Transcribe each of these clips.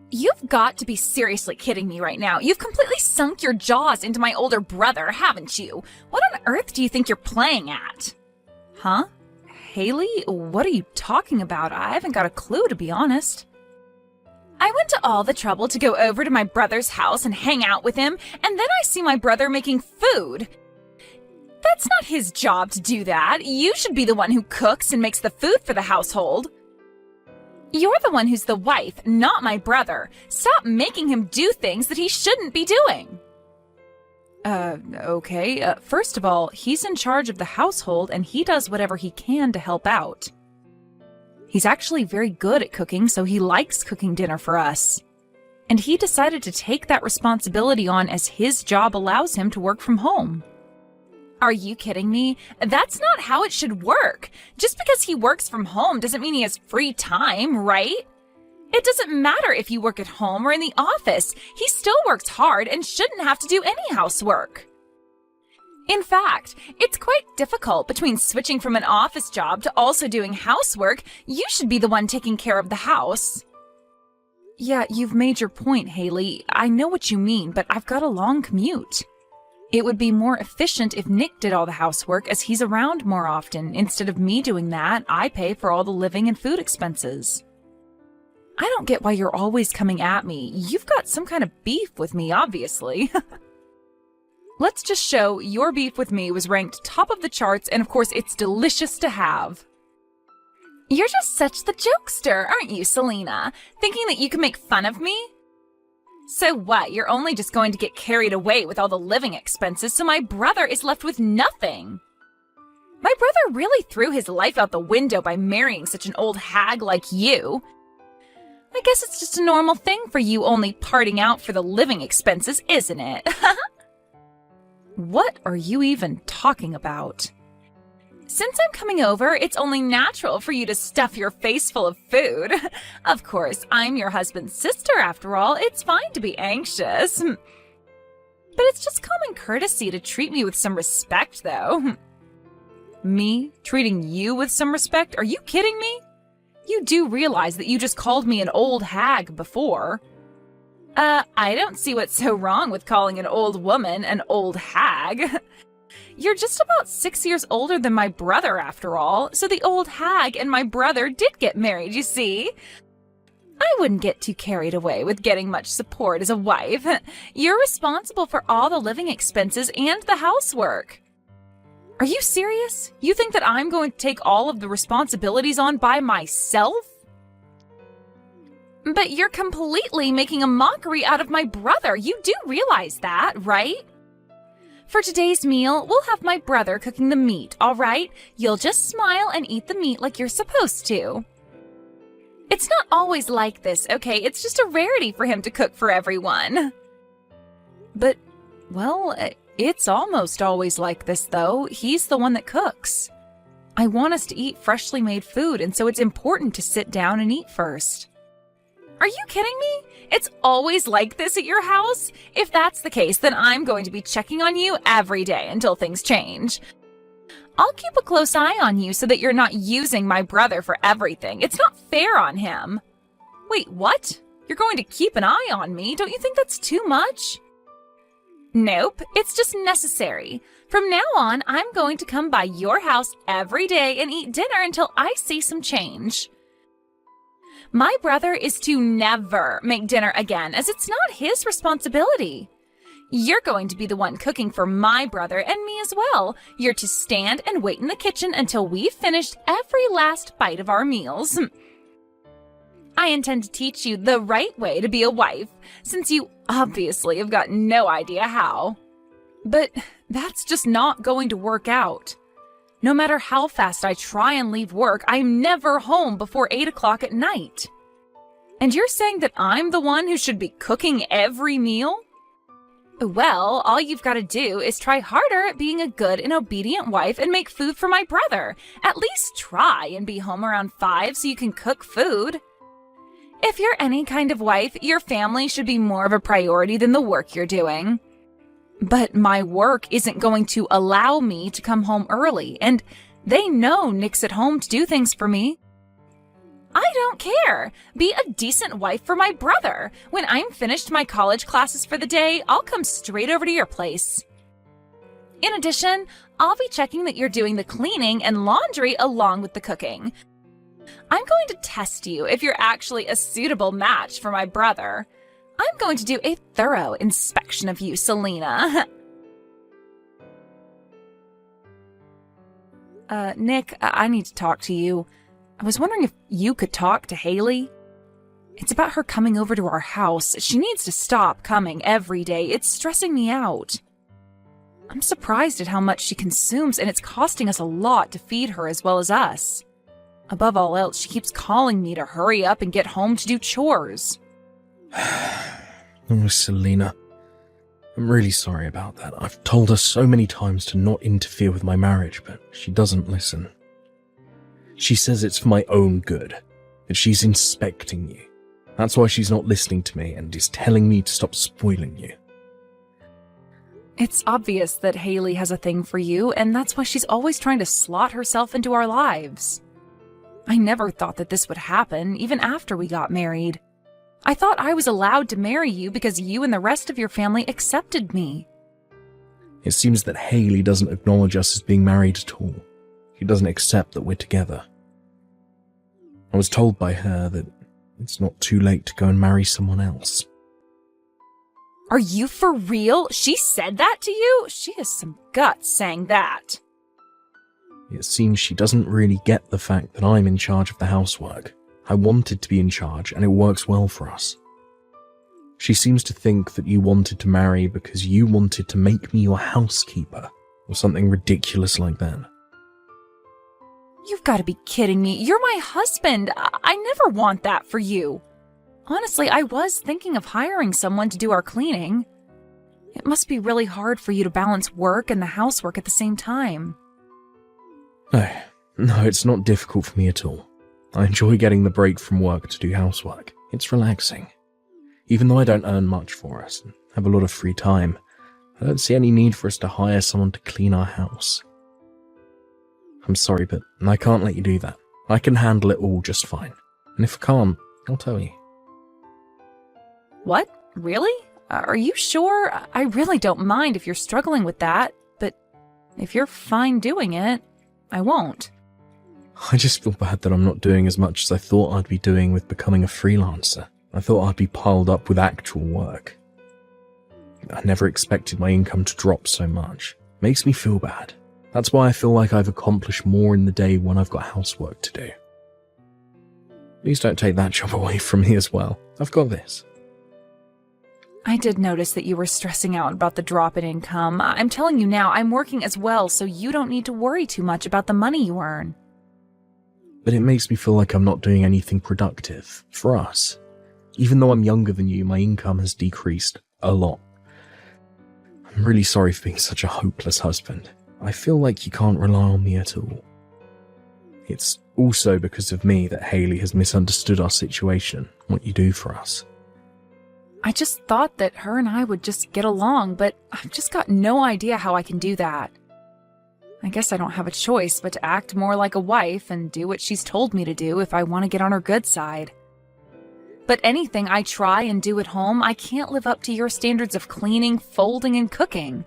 You've got to be seriously kidding me right now. You've completely sunk your jaws into my older brother, haven't you? What on earth do you think you're playing at? Huh? Haley, what are you talking about? I haven't got a clue, to be honest. I went to all the trouble to go over to my brother's house and hang out with him, and then I see my brother making food. That's not his job to do that. You should be the one who cooks and makes the food for the household. You're the one who's the wife, not my brother. Stop making him do things that he shouldn't be doing. Okay. First of all, he's in charge of the household and he does whatever he can to help out. He's actually very good at cooking, so he likes cooking dinner for us. And he decided to take that responsibility on as his job allows him to work from home. Are you kidding me? That's not how it should work. Just because he works from home doesn't mean he has free time, right? It doesn't matter if you work at home or in the office. He still works hard and shouldn't have to do any housework. In fact, it's quite difficult between switching from an office job to also doing housework. You should be the one taking care of the house. Yeah, you've made your point, Haley. I know what you mean, but I've got a long commute. It would be more efficient if Nick did all the housework as he's around more often. Instead of me doing that, I pay for all the living and food expenses. I don't get why you're always coming at me. You've got some kind of beef with me, obviously. Let's just show your beef with me was ranked top of the charts, and of course it's delicious to have. You're just such the jokester, aren't you, Selena? Thinking that you can make fun of me? So what, you're only just going to get carried away with all the living expenses, so my brother is left with nothing. My brother really threw his life out the window by marrying such an old hag like you. I guess it's just a normal thing for you only parting out for the living expenses, isn't it? What are you even talking about? Since I'm coming over, it's only natural for you to stuff your face full of food. Of course, I'm your husband's sister after all. It's fine to be anxious. But it's just common courtesy to treat me with some respect, though. Me treating you with some respect? Are you kidding me? You do realize that you just called me an old hag before. I don't see what's so wrong with calling an old woman an old hag. You're just about 6 years older than my brother, after all, so the old hag and my brother did get married, you see. I wouldn't get too carried away with getting much support as a wife. You're responsible for all the living expenses and the housework. Are you serious? You think that I'm going to take all of the responsibilities on by myself? But you're completely making a mockery out of my brother. You do realize that, right? For today's meal, we'll have my brother cooking the meat, all right? You'll just smile and eat the meat like you're supposed to. It's not always like this, okay? It's just a rarity for him to cook for everyone. But, well, it's almost always like this, though. He's the one that cooks. I want us to eat freshly made food, and so it's important to sit down and eat first. Are you kidding me? It's always like this at your house? If that's the case, then I'm going to be checking on you every day until things change. I'll keep a close eye on you so that you're not using my brother for everything. It's not fair on him. Wait, what? You're going to keep an eye on me? Don't you think that's too much? Nope, it's just necessary. From now on, I'm going to come by your house every day and eat dinner until I see some change. My brother is to never make dinner again, as it's not his responsibility. You're going to be the one cooking for my brother and me as well. You're to stand and wait in the kitchen until we've finished every last bite of our meals. I intend to teach you the right way to be a wife, since you obviously have got no idea how. But that's just not going to work out. No matter how fast I try and leave work, I'm never home before 8 o'clock at night. And you're saying that I'm the one who should be cooking every meal? Well, all you've got to do is try harder at being a good and obedient wife and make food for my brother. At least try and be home around 5 so you can cook food. If you're any kind of wife, your family should be more of a priority than the work you're doing. But my work isn't going to allow me to come home early, and they know Nick's at home to do things for me. I don't care. Be a decent wife for my brother. When I'm finished my college classes for the day, I'll come straight over to your place. In addition, I'll be checking that you're doing the cleaning and laundry along with the cooking. I'm going to test you if you're actually a suitable match for my brother. I'm going to do a thorough inspection of you, Selena. Nick, I need to talk to you. I was wondering if you could talk to Haley. It's about her coming over to our house. She needs to stop coming every day. It's stressing me out. I'm surprised at how much she consumes, and it's costing us a lot to feed her as well as us. Above all else, she keeps calling me to hurry up and get home to do chores. Oh, Selena. I'm really sorry about that. I've told her so many times to not interfere with my marriage, but she doesn't listen. She says it's for my own good, that she's inspecting you. That's why she's not listening to me and is telling me to stop spoiling you. It's obvious that Haley has a thing for you, and that's why she's always trying to slot herself into our lives. I never thought that this would happen, even after we got married. I thought I was allowed to marry you because you and the rest of your family accepted me. It seems that Haley doesn't acknowledge us as being married at all. She doesn't accept that we're together. I was told by her that it's not too late to go and marry someone else. Are you for real? She said that to you? She has some guts saying that. It seems she doesn't really get the fact that I'm in charge of the housework. I wanted to be in charge, and it works well for us. She seems to think that you wanted to marry because you wanted to make me your housekeeper, or something ridiculous like that. You've got to be kidding me. You're my husband. I never want that for you. Honestly, I was thinking of hiring someone to do our cleaning. It must be really hard for you to balance work and the housework at the same time. No, it's not difficult for me at all. I enjoy getting the break from work to do housework. It's relaxing. Even though I don't earn much for us and have a lot of free time, I don't see any need for us to hire someone to clean our house. I'm sorry, but I can't let you do that. I can handle it all just fine. And if I can't, I'll tell you. What? Really? Are you sure? I really don't mind if you're struggling with that, but if you're fine doing it, I won't. I just feel bad that I'm not doing as much as I thought I'd be doing with becoming a freelancer. I thought I'd be piled up with actual work. I never expected my income to drop so much. Makes me feel bad. That's why I feel like I've accomplished more in the day when I've got housework to do. Please don't take that job away from me as well. I've got this. I did notice that you were stressing out about the drop in income. I'm telling you now, I'm working as well, so you don't need to worry too much about the money you earn. But it makes me feel like I'm not doing anything productive for us. Even though I'm younger than you, my income has decreased a lot. I'm really sorry for being such a hopeless husband. I feel like you can't rely on me at all. It's also because of me that Haley has misunderstood our situation, what you do for us. I just thought that her and I would just get along, but I've just got no idea how I can do that. I guess I don't have a choice but to act more like a wife and do what she's told me to do if I want to get on her good side. But anything I try and do at home, I can't live up to your standards of cleaning, folding, and cooking.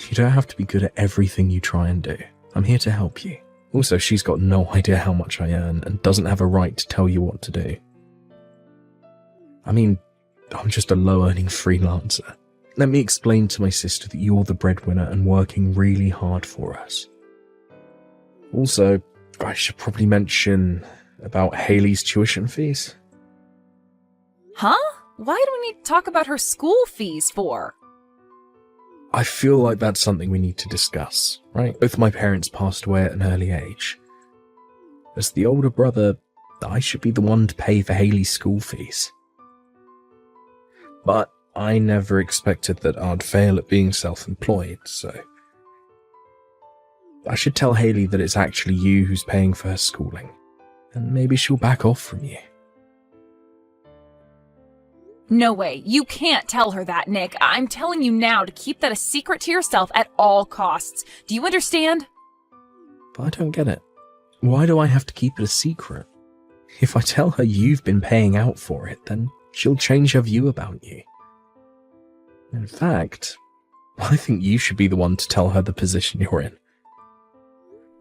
You don't have to be good at everything you try and do. I'm here to help you. Also, she's got no idea how much I earn and doesn't have a right to tell you what to do. I mean, I'm just a low-earning freelancer. Let me explain to my sister that you're the breadwinner and working really hard for us. Also, I should probably mention about Haley's tuition fees. Huh? Why do we need to talk about her school fees for? I feel like that's something we need to discuss, right? Both my parents passed away at an early age. As the older brother, I should be the one to pay for Haley's school fees. But I never expected that I'd fail at being self-employed, so I should tell Haley that it's actually you who's paying for her schooling, and maybe she'll back off from you. No way. You can't tell her that, Nick. I'm telling you now to keep that a secret to yourself at all costs. Do you understand? But I don't get it. Why do I have to keep it a secret? If I tell her you've been paying out for it, then she'll change her view about you. In fact, I think you should be the one to tell her the position you're in.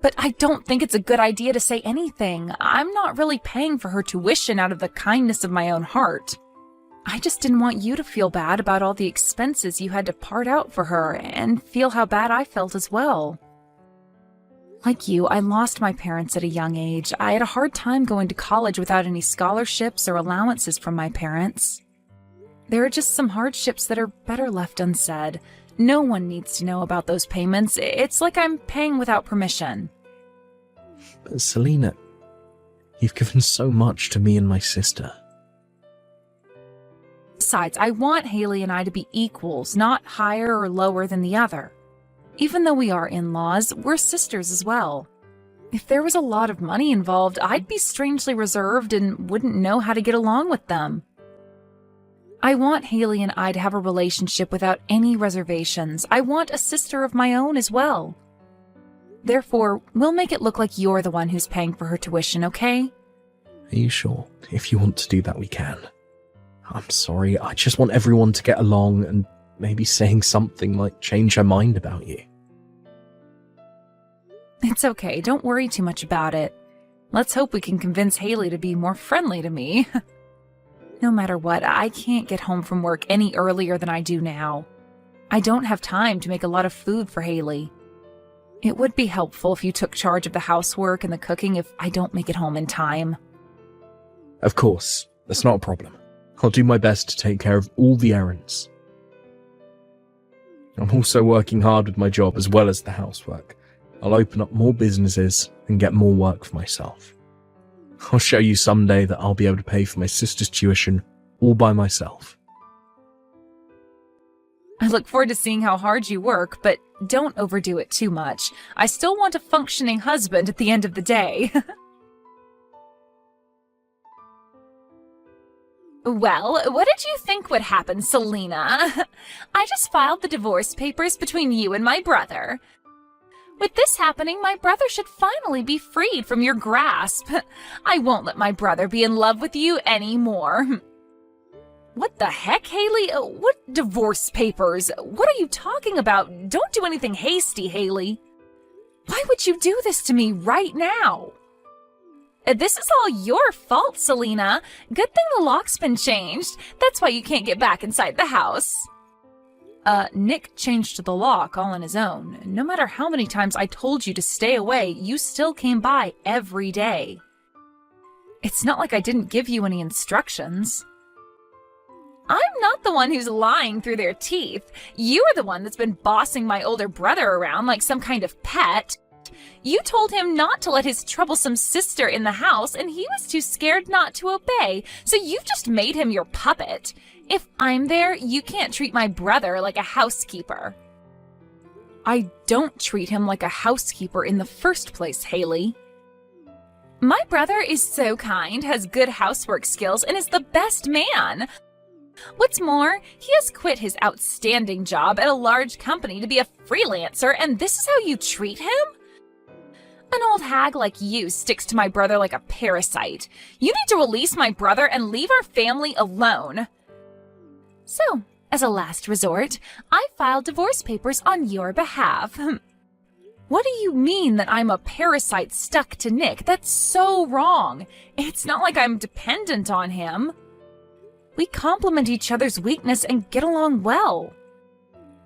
But I don't think it's a good idea to say anything. I'm not really paying for her tuition out of the kindness of my own heart. I just didn't want you to feel bad about all the expenses you had to part out for her and feel how bad I felt as well. Like you, I lost my parents at a young age. I had a hard time going to college without any scholarships or allowances from my parents. There are just some hardships that are better left unsaid. No one needs to know about those payments. It's like I'm paying without permission. But Selena, you've given so much to me and my sister. Besides, I want Haley and I to be equals, not higher or lower than the other. Even though we are in-laws, we're sisters as well. If there was a lot of money involved, I'd be strangely reserved and wouldn't know how to get along with them. I want Haley and I to have a relationship without any reservations. I want a sister of my own as well. Therefore, we'll make it look like you're the one who's paying for her tuition, okay? Are you sure? If you want to do that, we can. I'm sorry, I just want everyone to get along, and maybe saying something might change her mind about you. It's okay, don't worry too much about it. Let's hope we can convince Haley to be more friendly to me. No matter what, I can't get home from work any earlier than I do now. I don't have time to make a lot of food for Haley. It would be helpful if you took charge of the housework and the cooking if I don't make it home in time. Of course, that's not a problem. I'll do my best to take care of all the errands. I'm also working hard with my job as well as the housework. I'll open up more businesses and get more work for myself. I'll show you someday that I'll be able to pay for my sister's tuition all by myself. I look forward to seeing how hard you work, but don't overdo it too much. I still want a functioning husband at the end of the day. Well, what did you think would happen, Selena? I just filed the divorce papers between you and my brother. With this happening, my brother should finally be freed from your grasp. I won't let my brother be in love with you anymore. What the heck, Haley? What divorce papers? What are you talking about? Don't do anything hasty, Haley. Why would you do this to me right now? This is all your fault, Selena. Good thing the lock's been changed. That's why you can't get back inside the house. Nick changed the lock all on his own. No matter how many times I told you to stay away, you still came by every day. It's not like I didn't give you any instructions. I'm not the one who's lying through their teeth. You're the one that's been bossing my older brother around like some kind of pet. You told him not to let his troublesome sister in the house, and he was too scared not to obey, so you've just made him your puppet. If I'm there, you can't treat my brother like a housekeeper. I don't treat him like a housekeeper in the first place, Haley. My brother is so kind, has good housework skills, and is the best man. What's more, he has quit his outstanding job at a large company to be a freelancer, and this is how you treat him? An old hag like you sticks to my brother like a parasite. You need to release my brother and leave our family alone. So, as a last resort, I filed divorce papers on your behalf. What do you mean that I'm a parasite stuck to Nick? That's so wrong. It's not like I'm dependent on him. We complement each other's weakness and get along well.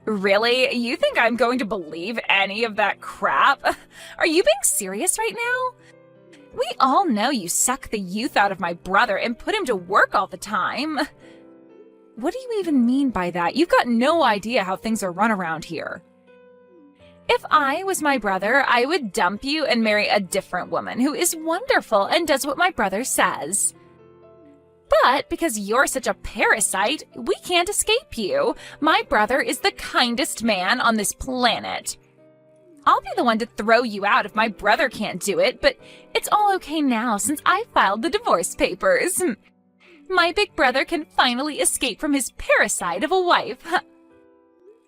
Really? You think I'm going to believe any of that crap? Are you being serious right now? We all know you suck the youth out of my brother and put him to work all the time. What do you even mean by that? You've got no idea how things are run around here. If I was my brother, I would dump you and marry a different woman who is wonderful and does what my brother says. But because you're such a parasite, we can't escape you. My brother is the kindest man on this planet. I'll be the one to throw you out if my brother can't do it, but it's all okay now since I filed the divorce papers. My big brother can finally escape from his parasite of a wife.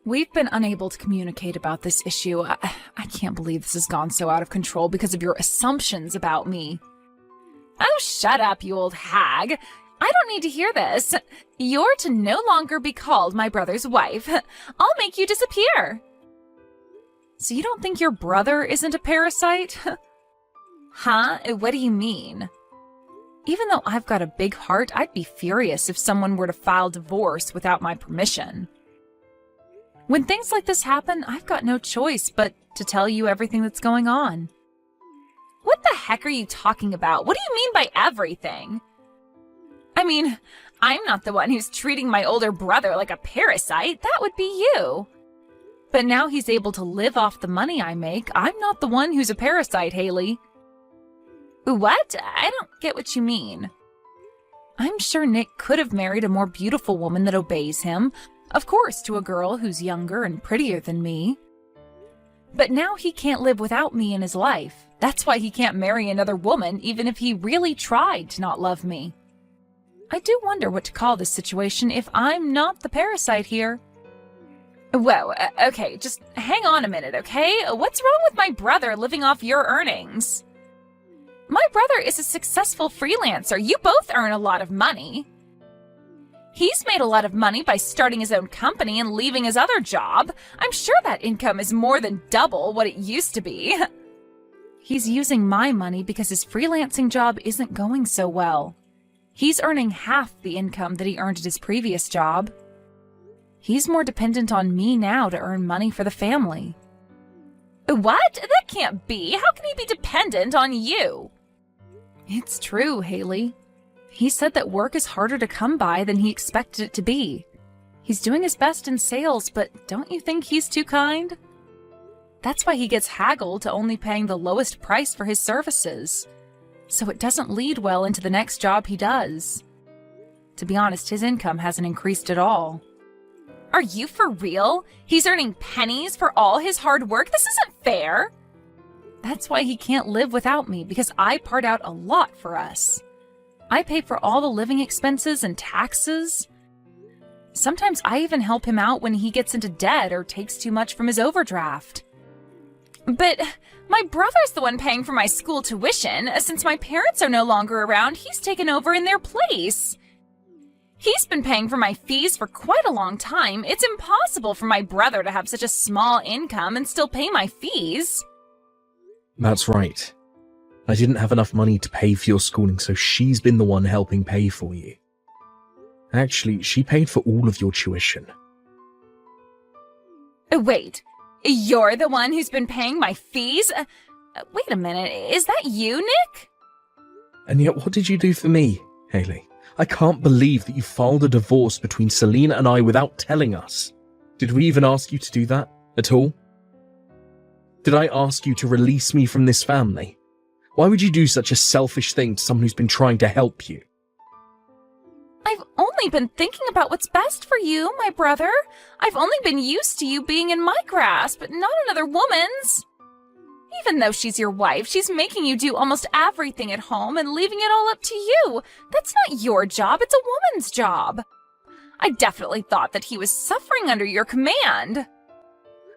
We've been unable to communicate about this issue. I can't believe this has gone so out of control because of your assumptions about me. Oh, shut up, you old hag. I don't need to hear this. You're to no longer be called my brother's wife. I'll make you disappear. So you don't think your brother isn't a parasite? Huh? What do you mean? Even though I've got a big heart, I'd be furious if someone were to file divorce without my permission. When things like this happen, I've got no choice but to tell you everything that's going on. What the heck are you talking about? What do you mean by everything? I mean, I'm not the one who's treating my older brother like a parasite. That would be you. But now he's able to live off the money I make. I'm not the one who's a parasite, Haley. What? I don't get what you mean. I'm sure Nick could have married a more beautiful woman that obeys him, of course, to a girl who's younger and prettier than me. But now he can't live without me in his life. That's why he can't marry another woman, even if he really tried to not love me. I do wonder what to call this situation if I'm not the parasite here. Whoa, okay, just hang on a minute, okay? What's wrong with my brother living off your earnings? My brother is a successful freelancer. You both earn a lot of money. He's made a lot of money by starting his own company and leaving his other job. I'm sure that income is more than double what it used to be. He's using my money because his freelancing job isn't going so well. He's earning half the income that he earned at his previous job. He's more dependent on me now to earn money for the family. What? That can't be. How can he be dependent on you? It's true, Haley. He said that work is harder to come by than he expected it to be. He's doing his best in sales, but don't you think he's too kind? That's why he gets haggled to only paying the lowest price for his services. So it doesn't lead well into the next job he does. To be honest, his income hasn't increased at all. Are you for real? He's earning pennies for all his hard work? This isn't fair. That's why he can't live without me, because I part out a lot for us. I pay for all the living expenses and taxes. Sometimes I even help him out when he gets into debt or takes too much from his overdraft. But my brother's the one paying for my school tuition. Since my parents are no longer around, he's taken over in their place. He's been paying for my fees for quite a long time. It's impossible for my brother to have such a small income and still pay my fees. That's right. I didn't have enough money to pay for your schooling, so she's been the one helping pay for you. Actually, she paid for all of your tuition. Wait, you're the one who's been paying my fees? Wait a minute, is that you, Nick? And yet, what did you do for me, Haley? I can't believe that you filed a divorce between Selena and I without telling us. Did we even ask you to do that at all? Did I ask you to release me from this family? Why would you do such a selfish thing to someone who's been trying to help you? I've only been thinking about what's best for you, my brother. I've only been used to you being in my grasp, not another woman's. Even though she's your wife, she's making you do almost everything at home and leaving it all up to you. That's not your job, it's a woman's job. I definitely thought that he was suffering under your command.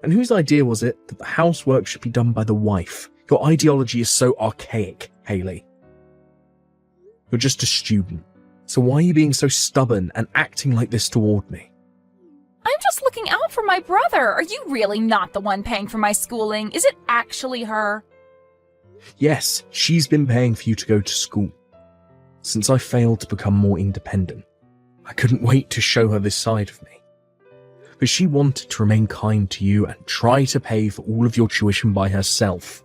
And whose idea was it that the housework should be done by the wife? Your ideology is so archaic, Haley. You're just a student. So why are you being so stubborn and acting like this toward me? I'm just looking out for my brother. Are you really not the one paying for my schooling? Is it actually her? Yes, she's been paying for you to go to school. Since I failed to become more independent, I couldn't wait to show her this side of me. But she wanted to remain kind to you and try to pay for all of your tuition by herself.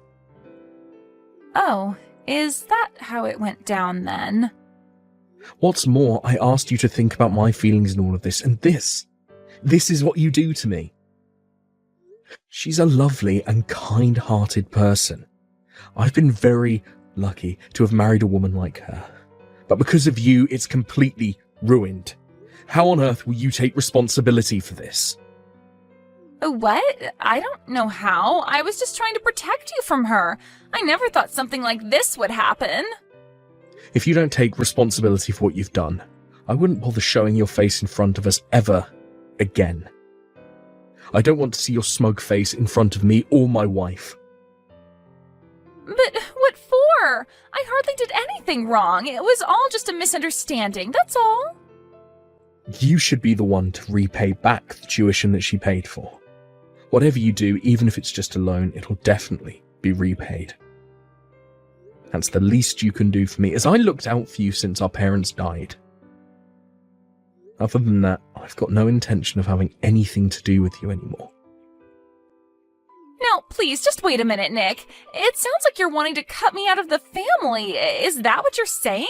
Oh, is that how it went down then? What's more, I asked you to think about my feelings in all of this, and this is what you do to me. She's a lovely and kind-hearted person. I've been very lucky to have married a woman like her. But because of you, it's completely ruined. How on earth will you take responsibility for this? What? I don't know how. I was just trying to protect you from her. I never thought something like this would happen. If you don't take responsibility for what you've done, I wouldn't bother showing your face in front of us ever again. I don't want to see your smug face in front of me or my wife. But what for? sure. I hardly did anything wrong. It was all just a misunderstanding, that's all. You should be the one to repay back the tuition that she paid for. Whatever you do, even if it's just a loan, it'll definitely be repaid. That's the least you can do for me, as I looked out for you since our parents died. Other than that, I've got no intention of having anything to do with you anymore. Now, please, just wait a minute, Nick. It sounds like you're wanting to cut me out of the family. Is that what you're saying?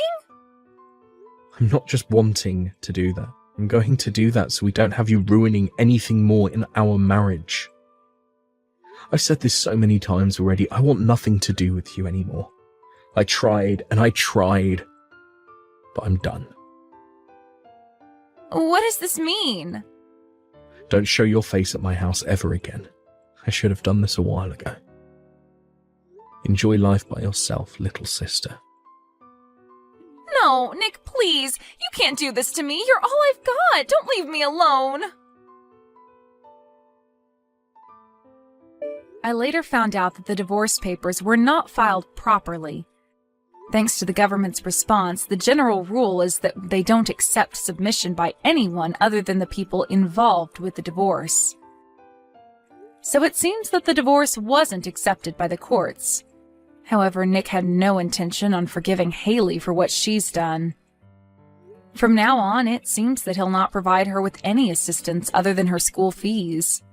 I'm not just wanting to do that. I'm going to do that so we don't have you ruining anything more in our marriage. I've said this so many times already. I want nothing to do with you anymore. I tried and I tried, but I'm done. What does this mean? Don't show your face at my house ever again. I should have done this a while ago. Enjoy life by yourself, little sister. No, Nick, please. You can't do this to me. You're all I've got. Don't leave me alone. I later found out that the divorce papers were not filed properly. Thanks to the government's response, the general rule is that they don't accept submission by anyone other than the people involved with the divorce. So it seems that the divorce wasn't accepted by the courts. However, Nick had no intention on forgiving Haley for what she's done. From now on, it seems that he'll not provide her with any assistance other than her school fees.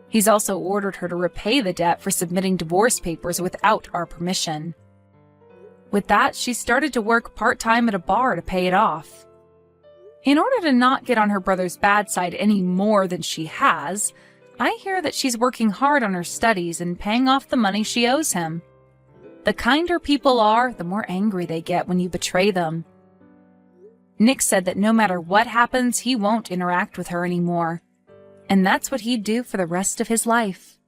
He's also ordered her to repay the debt for submitting divorce papers without our permission. With that, she started to work part-time at a bar to pay it off. In order to not get on her brother's bad side any more than she has, I hear that she's working hard on her studies and paying off the money she owes him. The kinder people are, the more angry they get when you betray them. Nick said that no matter what happens, he won't interact with her anymore. And that's what he'd do for the rest of his life.